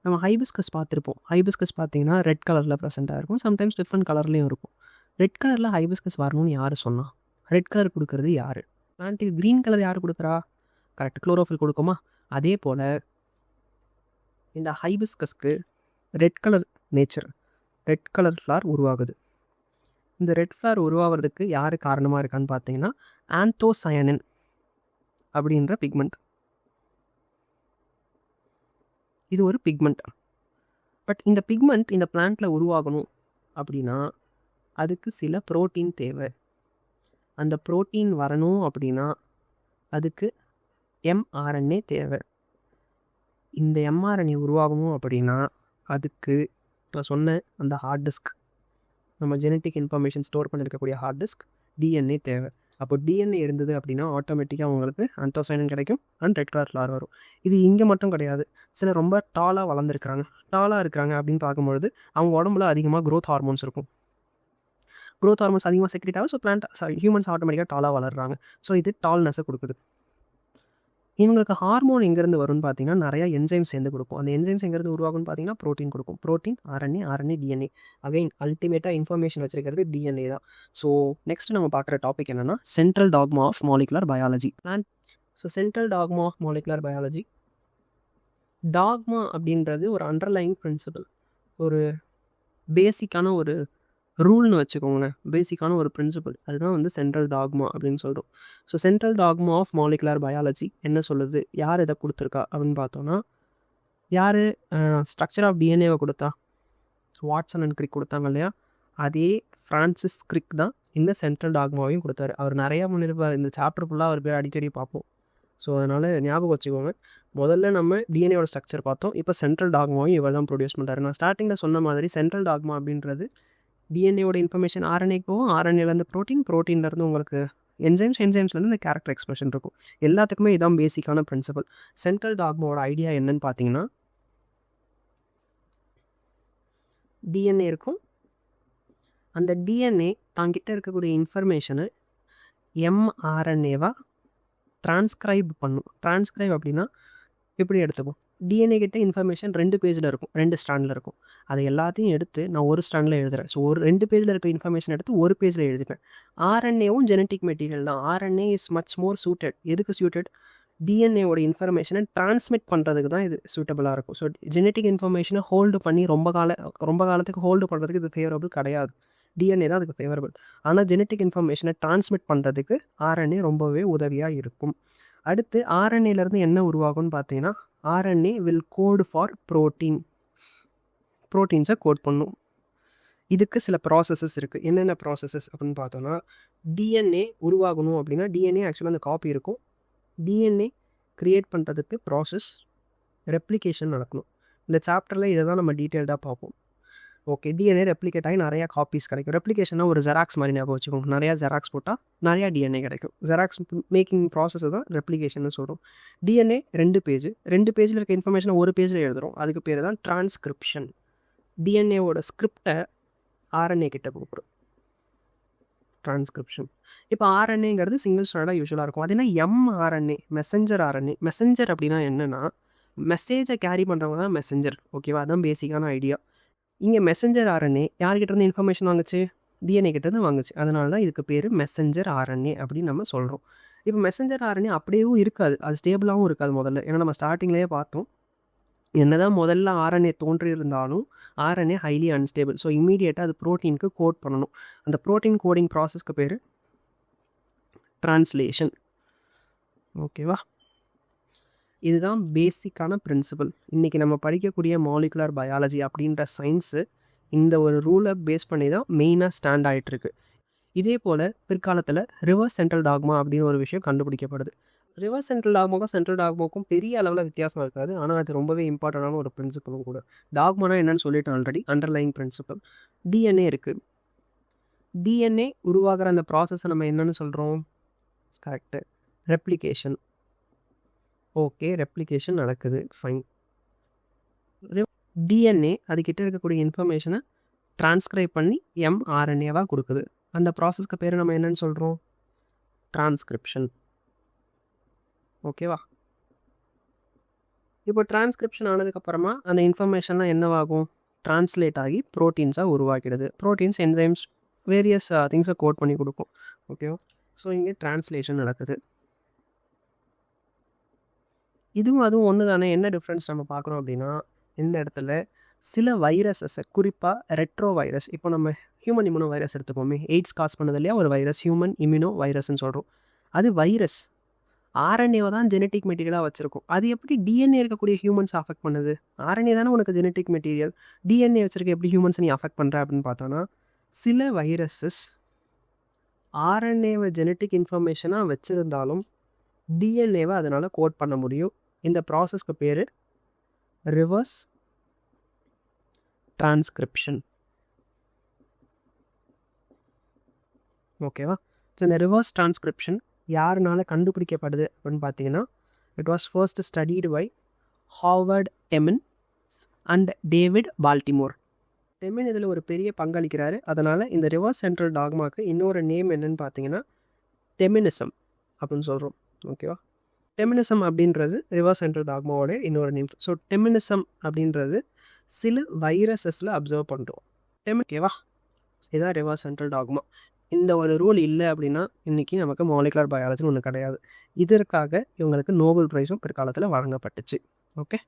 நம்ம ஹைபிஸ்கஸ் பார்த்துருப்போம். ஹைபிஸ்கஸ் பார்த்தீங்கன்னா ரெட் கலரில் ப்ரெசென்ட்டாக இருக்கும். சம்டைம்ஸ் டிஃப்ரெண்ட் கலர்லேயும் இருக்கும். ரெட் கலரில் ஹைபிஸ்கஸ் வரணும்னு யார் சொன்னா? ரெட் கலர் கொடுக்குறது யார்? பிளான்ட்டுக்கு க்ரீன் கலர் யார் கொடுக்குறா? கரெக்ட், குளோரோஃபில் கொடுக்குமா? அதே போல் இந்த ஹைபிஸ்கஸ்க்கு red colour nature, red colour flower உருவாகுது. இந்த ரெட் ஃப்ளார் உருவாகிறதுக்கு யார் காரணமாக இருக்கான்னு பார்த்தீங்கன்னா ஆந்தோசயனின் அப்படின்ற பிக்மெண்ட். இது ஒரு பிக்மெண்ட். பட் இந்த பிக்மெண்ட் இந்த பிளான்ட்டில் உருவாகணும் அப்படின்னா அதுக்கு சில புரோட்டீன் தேவை. அந்த புரோட்டீன் வரணும் அப்படின்னா அதுக்கு mRNA தேவை. இந்த mRNA உருவாகணும் அப்படின்னா அதுக்கு நான் சொன்ன அந்த ஹார்ட் டிஸ்க், நம்ம ஜெனட்டிக் இன்ஃபர்மேஷன் ஸ்டோர் பண்ணியிருக்கக்கூடிய ஹார்ட் டிஸ்க் DNA தேவை. அப்போ DNA இருந்தது அப்படின்னா ஆட்டோமேட்டிக்காக உங்களுக்கு ஆந்தோசயனின் கிடைக்கும் அண்ட் ரெட் கலர் ஃப்ளார் வரும். இது இங்கே மட்டும் கிடையாது. சில ரொம்ப டாலாக வளர்ந்துருக்குறாங்க, டாலாக இருக்கிறாங்க அப்படின்னு பார்க்கும்பொழுது அவங்க உடம்புல அதிகமாக க்ரோத் ஹார்மோன்ஸ் இருக்கும். க்ரோத் ஹார்மோன்ஸ் அதிகமாக செக்ரேட் ஆகும். ஸோ ஹியூமன்ஸ் ஆட்டோமேட்டிக்காக டாலாக வளர்கிறாங்க. ஸோ இது டால்னஸை கொடுக்குது. இவங்களுக்கு ஹார்மோன் எங்கேருந்து வரும்னு பார்த்தீங்கன்னா நிறையா என்சைம்ஸ் சேர்ந்து கொடுக்கும். அந்த என்சைம்ஸ் எங்கேருந்து உருவாகும்னு பார்த்தீங்கன்னா ப்ரோட்டீன் கொடுக்கும். Protein, RNA, DNA. அகைன் அல்டிமேட்டாக இன்ஃபர்மேஷன் வச்சிருக்கிறது DNA தான். ஸோ நெக்ஸ்ட் நம்ம பார்க்குற டாபிக் என்னென்னா central dogma of molecular biology. So central dogma of molecular biology, dogma அப்படின்றது ஒரு அண்டர்லைங் பிரின்சிபல், ஒரு பேசிக்கான ஒரு ரூல்னு வச்சுக்கோங்களேன், பேசிக்கான ஒரு பிரின்சிபல். அதுதான் வந்து சென்ட்ரல் டாக்மா அப்படின்னு சொல்கிறோம். So central dogma of molecular biology என்ன சொல்லுது, யார் இதை கொடுத்துருக்கா அப்படின்னு பார்த்தோன்னா, யார் ஸ்ட்ரக்சர் ஆஃப் DNAவை கொடுத்தா? வாட்சன் அண்ட் கிரிக் கொடுத்தாங்க இல்லையா? அதே ஃப்ரான்சிஸ் கிரிக் தான் இந்த சென்ட்ரல் டாக்மாவையும் கொடுத்தாரு. அவர் நிறையா முன்னிருப்பார். இந்த சாப்டர் ஃபுல்லாக அவர் பேர் அடிக்கடி பார்ப்போம். ஸோ அதனால் ஞாபகம் வச்சுக்கோங்க. முதல்ல நம்ம DNAவோட ஸ்ட்ரக்சர் பார்த்தோம். இப்போ சென்ட்ரல் டாக்மாவையும் இவர் தான் ப்ரொடியூஸ் பண்ணுறாரு. நான் ஸ்டார்டிங்கில் சொன்ன மாதிரி சென்ட்ரல் டாக்மா அப்படின்றது DNAவோட இன்ஃபர்மேஷன் RNAக்கு போகும். RNAலேருந்து ப்ரோட்டீன்லேருந்து உங்களுக்கு என்சைம்ஸ்லேருந்து இந்த கேரக்டர் எக்ஸ்பிரஷன் இருக்கும். எல்லாத்துக்குமே இதான் பேசிக்கான பிரின்சிபல். சென்ட்ரல் டாக்மாவோட ஐடியா என்னன்னு பார்த்தீங்கன்னா, DNA இருக்கும். அந்த DNA தாங்கிட்ட இருக்கக்கூடிய இன்ஃபர்மேஷனை mRNAவாக டிரான்ஸ்கிரைப் பண்ணும். டிரான்ஸ்கிரைப் அப்படின்னா எப்படி எடுத்துப்போம்? DNA கிட்ட இன்ஃபர்மேஷன் 2 பேஜில் இருக்கும், 2 ஸ்டாண்டில் இருக்கும். அதை எல்லாத்தையும் எடுத்து நான் ஒரு ஸ்டாண்டில் எழுதுகிறேன். ஸோ ஒரு 2 பேஜில் இருக்க இன்ஃபர்மேஷன் எடுத்து ஒரு பேஜில் எழுதிட்டேன். RNAவும் ஜெனட்டிக் மெட்டீரியல் தான். RNA is much more suited. எதுக்கு சூட்டட்? DNAவோட இன்ஃபர்மேஷனை டிரான்ஸ்மிட் பண்ணுறதுக்கு தான் இது சூட்டபுளாக இருக்கும். ஸோ ஜெனட்டிக் இன்ஃபர்மேஷனை ஹோல்டு பண்ணி ரொம்ப காலத்துக்கு ஹோல்டு பண்ணுறதுக்கு இது ஃபேவரபிள் கிடையாது. DNA தான் அதுக்கு ஃபேவரபிள். ஆனால் ஜெனட்டிக் இன்ஃபர்மேஷனை டிரான்ஸ்மிட் பண்ணுறதுக்கு RNA ரொம்பவே உதவியாக இருக்கும். அடுத்து RNAலேருந்து என்ன உருவாகும்னு பார்த்தீங்கன்னா, RNA வில் கோட் ஃபார் ப்ரோட்டீன்ஸை கோட் பண்ணும். இதுக்கு சில ப்ராசஸஸ் இருக்குது. என்னென்ன ப்ராசஸஸ் அப்படின்னு பார்த்தோன்னா, DNA உருவாகணும் அப்படின்னா DNA ஆக்சுவலாக அந்த காப்பி இருக்கும். DNA க்ரியேட் பண்ணுறதுக்கு ப்ராசஸ் ரெப்ளிகேஷன் நடக்கணும். இந்த சாப்டரில் இதை தான் நம்ம டீட்டெயில்டாக பார்ப்போம். ஓகே, DNA ரெப்ளிகேட் ஆகி நிறையா காப்பீஸ் கிடைக்கும். ரெப்ளிகேஷனாக ஒரு ஜெராக்ஸ் மாதிரி ஞாபகம் வச்சுக்கோங்க. நிறையா ஜெராக்ஸ் போட்டால் நிறையா DNA கிடைக்கும். ஜெராக்ஸ் மேக்கிங் ப்ராசஸ் தான் ரெப்ளிகேஷன் சொல்கிறோம். DNA 2 பேஜில் இருக்க இன்ஃபர்மேஷனை ஒரு பேஜில் எழுதுகிறோம். அதுக்கு பேர் தான் டிரான்ஸ்கிரிப்ஷன். DNAவோட ஸ்கிரிப்டை RNA கிட்ட கொடுக்குறோம், டிரான்ஸ்கிரிப்ஷன். இப்போ RNAங்கிறது சிங்கிள் ஸ்டாண்டாக யூஸ்வலாக இருக்கும். அது என்ன mRNA, மெசஞ்சர் RNA. மெசஞ்சர் அப்படின்னா என்னென்னா, மெசேஜை கேரி பண்ணுறவங்க தான் மெசஞ்சர். ஓகேவா? அதுதான் பேசிக்கான ஐடியா. இங்கே மெசஞ்சர் RNA யார்கிட்டேருந்து இன்ஃபர்மேஷன் வாங்குச்சு? DNA கிட்டேருந்து வாங்குச்சு. அதனால தான் இதுக்கு பேர் மெசஞ்சர் RNA அப்படின்னு நம்ம சொல்கிறோம். இப்போ மெசஞ்சர் RNA அப்படியேவும் இருக்காது, அது ஸ்டேபிளாகவும் இருக்காது முதல்ல. ஏன்னா நம்ம ஸ்டார்டிங்லேயே பார்த்தோம், என்ன தான் முதல்ல RNA தோன்றி இருந்தாலும் RNA ஹைலி அன்ஸ்டேபிள். ஸோ இம்மீடியட்டாக அது ப்ரோட்டீனுக்கு கோட் பண்ணணும். அந்த ப்ரோட்டீன் கோடிங் ப்ராசஸ்க்கு பேர் ட்ரான்ஸ்லேஷன். ஓகேவா? இதுதான் பேசிக்கான பிரின்சிபல். இன்றைக்கி நம்ம படிக்கக்கூடிய மாலிகுலர் பயாலஜி அப்படின்ற சயின்ஸு இந்த ஒரு ரூலை பேஸ் பண்ணி தான் மெயினாக ஸ்டாண்ட் ஆகிட்டுருக்கு. இதே போல் பிற்காலத்தில் ரிவர்ஸ் சென்ட்ரல் டாக்மா அப்படின்னு ஒரு விஷயம் கண்டுபிடிக்கப்படுது. ரிவர்ஸ் சென்ட்ரல் டாக்மாவுக்கும் பெரிய அளவில் வித்தியாசம் இருக்காது. ஆனால் அது ரொம்பவே இம்பார்ட்டண்டான ஒரு பிரின்சிபலும் கூட. டாக்மானா என்னன்னு சொல்லிட்டு ஆல்ரெடி, அண்டர்லைங் பிரின்சிபல். DNA இருக்குது. DNA உருவாகிற அந்த ப்ராசஸை நம்ம என்னென்னு சொல்கிறோம்? Correct, replication. ஓகே, ரெப்ளிகேஷன் நடக்குது, ஃபைன். DNA அதுக்கிட்ட இருக்கக்கூடிய இன்ஃபர்மேஷனை டிரான்ஸ்கிரைப் பண்ணி mRNAவாக கொடுக்குது. அந்த ப்ராசஸ்க்கு பேர் நம்ம என்னென்னு சொல்கிறோம்? டிரான்ஸ்கிரிப்ஷன். ஓகேவா? இப்போ டிரான்ஸ்கிரிப்ஷன் ஆனதுக்கப்புறமா அந்த இன்ஃபர்மேஷன்லாம் என்னவாகும், ட்ரான்ஸ்லேட் ஆகி ப்ரோட்டீன்ஸாக உருவாக்கிடுது. ப்ரோட்டீன்ஸ் என்சைம்ஸ் வேரியஸ் திங்ஸை கோட் பண்ணி கொடுக்கும். ஓகேவா? ஸோ இங்கே டிரான்ஸ்லேஷன் நடக்குது. இதுவும் அதுவும் ஒன்று தானே. என்ன டிஃப்ரென்ஸ் நம்ம பார்க்குறோம் அப்படின்னா, இந்த இடத்துல சில வைரஸஸை, குறிப்பாக ரெட்ரோ வைரஸ், இப்போ நம்ம ஹியூமன் இம்யூனோ வைரஸ் எடுத்துக்கோமே, எய்ட்ஸ் காஸ் பண்ணது இல்லையா ஒரு வைரஸ், ஹியூமன் இம்யூனோ வைரஸ்ன்னு சொல்கிறோம். அது வைரஸ் ஆர்என்ஏவை தான் ஜெனட்டிக் மெட்டீரியலாக வச்சுருக்கும். அது எப்படி டிஎன்ஏ இருக்கக்கூடிய ஹியூமன்ஸ் அஃபெக்ட் பண்ணுது? ஆர்என்ஏ தானே உனக்கு ஜெனட்டிக் மெட்டீரியல், டிஎன்ஏ வச்சுருக்க எப்படி ஹியூமன்ஸ் நீ அஃபெக்ட் பண்ணுற அப்படின்னு பார்த்தோன்னா, சில வைரஸஸ் ஆர்என்ஏவை ஜெனட்டிக் இன்ஃபர்மேஷனாக வச்சுருந்தாலும் டிஎன்ஏவை அதனால் கோட் பண்ண முடியும். இந்த ப்ராசஸ்க்கு பேர் ரிவர்ஸ் டிரான்ஸ்கிரிப்ஷன். ஓகேவா? ஸோ இந்த ரிவர்ஸ் டிரான்ஸ்கிரிப்ஷன் யாருனால கண்டுபிடிக்கப்படுது அப்படின்னு பார்த்தீங்கன்னா, it was first studied by Howard Temin and David Baltimore. Temin இதில் ஒரு பெரிய பங்களிக்கிறாரு. அதனால் இந்த ரிவர்ஸ் சென்ட்ரல் டாக்மாக்கு இன்னொரு நேம் என்னன்னு பார்த்தீங்கன்னா டெமினிசம் அப்படின்னு சொல்கிறோம். ஓகேவா? டெமினிசம் அப்படின்றது ரிவர்ஸ் சென்ட்ரல் டாக்மாவோட இன்னொரு நேம். ஸோ டெமினிசம் அப்படின்றது சில வைரஸஸில் அப்சர்வ் பண்ணுறோம். ஓகேவா? இதுதான் ரிவர்ஸ் சென்ட்ரல் டாக்மா. இந்த ஒரு ரூல் இல்லை அப்படின்னா இன்றைக்கி நமக்கு மாலிகுலர் பயாலஜின்னு ஒன்று கிடையாது. இதற்காக இவங்களுக்கு நோபல் ப்ரைஸும் பிற்காலத்தில் வழங்கப்பட்டுச்சு. ஓகே.